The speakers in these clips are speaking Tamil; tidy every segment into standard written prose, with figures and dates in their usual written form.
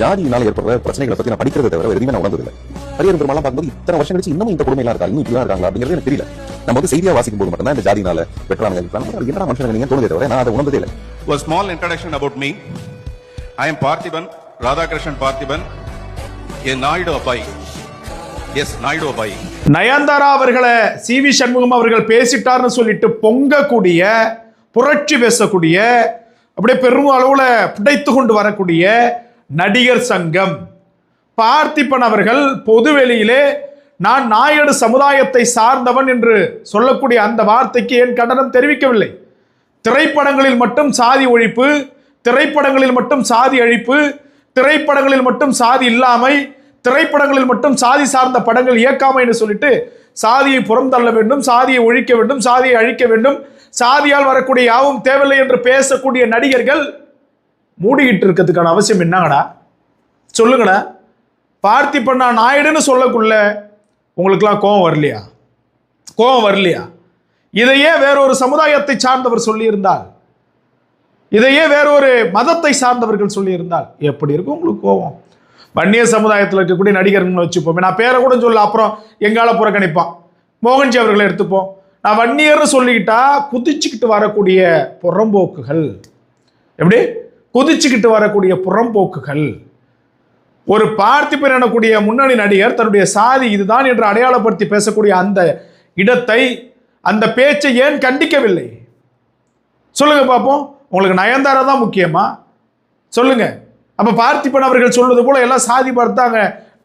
ஜாதியினால ஏற்படுற பிரச்சனைகளை பத்தி நான் படிக்கிறத தவிர எதுவுமே நான் உணர்ந்ததில்லை. ஹரிஹரன் பெருமாள் பார்க்கும்போது இத்தனை வருஷம் கழிச்சு இன்னும் இந்த கொடுமையெல்லாம் இருக்கா, இன்னும் இப்படிலாம் இருக்காங்களா அப்படிங்கிறது எனக்கு தெரியல. நம்ம வந்து செய்தியா வாசிக்கும் போது மட்டும்தான் இந்த ஜாதினால வெற்றாங்க என்னடா மனுஷன் நீங்க தோணுதே தவிர நான் அதை உணர்ந்ததே இல்லை. A small introduction about me. I am Parthiban, Radhakrishnan Parthiban, a Naidu Abai. Yes, Naidu Abai. Nayanthara அவர்களை சி.வி. சண்முகம் அவர்கள் பேசிட்டார்னு சொல்லிட்டு பொங்கக்கூடிய, புரட்சி பேசக்கூடிய, அப்படியே பெரும் அளவுல புடைத்து கொண்டு வரக்கூடிய நடிகர் சங்கம் பார்த்திபன் அவர்கள் பொதுவெளியிலே நான் நாயுடு சமுதாயத்தை சார்ந்தவன் என்று சொல்லக்கூடிய அந்த வார்த்தைக்கு ஏன் கண்டனம் தெரிவிக்கவில்லை? திரைப்படங்களில் மட்டும் சாதி ஒழிப்பு, திரைப்படங்களில் மட்டும் சாதி அழிப்பு, திரைப்படங்களில் மட்டும் சாதி இல்லாமை, திரைப்படங்களில் மட்டும் சாதி சார்ந்த படங்கள் இயக்காமைன்னு சொல்லிட்டு சாதியை புறந்தள்ள வேண்டும், சாதியை ஒழிக்க வேண்டும், சாதியை அழிக்க வேண்டும், சாதியால் வரக்கூடிய யாவும் தேவையில்லை என்று பேசக்கூடிய நடிகர்கள் மூடிக்கிட்டு இருக்கிறதுக்கான அவசியம் என்னங்கடா? சொல்லுங்கடா. பார்த்திபன் நான் நாயுடுன்னு சொல்லக்குள்ள உங்களுக்கெல்லாம் கோபம் வரலையா? கோபம் வரலையா? இதையே வேறொரு சமுதாயத்தை சார்ந்தவர் சொல்லியிருந்தால், இதையே வேறொரு மதத்தை சார்ந்தவர்கள் சொல்லியிருந்தால் எப்படி இருக்கும் உங்களுக்கு கோபம்? வன்னிய சமுதாயத்தில் இருக்கக்கூடிய நடிகர்கள் வச்சுப்போம், நான் பேரை கூட சொல்ல, அப்புறம் எங்கால புறக்கணிப்பான். மோகன்ஜி அவர்களை எடுத்துப்போம். நான் வன்னியர்னு சொல்லிக்கிட்டா குதிச்சுக்கிட்டு வரக்கூடிய புறம்போக்குகள், எப்படி குதிச்சுக்கிட்டு வரக்கூடிய புறம்போக்குகள். ஒரு பார்த்திபன் எனக்கூடிய முன்னணி நடிகர் தன்னுடைய சாதி இதுதான் என்று அடையாளப்படுத்தி பேசக்கூடிய அந்த இடத்தை, அந்த பேச்சை ஏன் கண்டிக்கவில்லை? சொல்லுங்க பார்ப்போம். உங்களுக்கு நயன்தாரா தான் முக்கியமா? சொல்லுங்க. அப்ப பார்த்திபன் அவர்கள் சொல்வது போல எல்லாம் சாதி பார்த்தாங்க,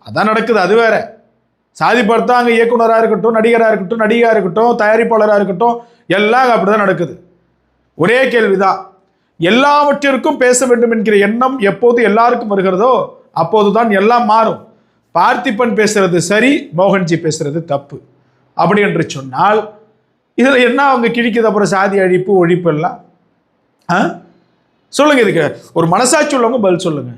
அதான் நடக்குது. அது வேற. சாதி பார்த்தாங்க இயக்குனராக இருக்கட்டும், நடிகராக இருக்கட்டும், நடிகையாக இருக்கட்டும், தயாரிப்பாளராக இருக்கட்டும், எல்லாம் அப்படிதான் நடக்குது. ஒரே கேள்விதான், எல்லாவற்றிற்கும் பேச வேண்டும் என்கிற எண்ணம் எப்போது எல்லாருக்கும் வருகிறதோ அப்போதுதான் எல்லாம் மாறும். பார்த்திபன் பேசுறது சரி, மோகன்ஜி பேசுறது தப்பு அப்படி என்று சொன்னால் இதுல என்ன அவங்க கிழிக்குது? அப்புறம் சாதி அழிப்பு ஒழிப்பு எல்லாம் சொல்லுங்க. இதுக்கு ஒரு மனசாட்சி உள்ளவங்க பதில் சொல்லுங்க.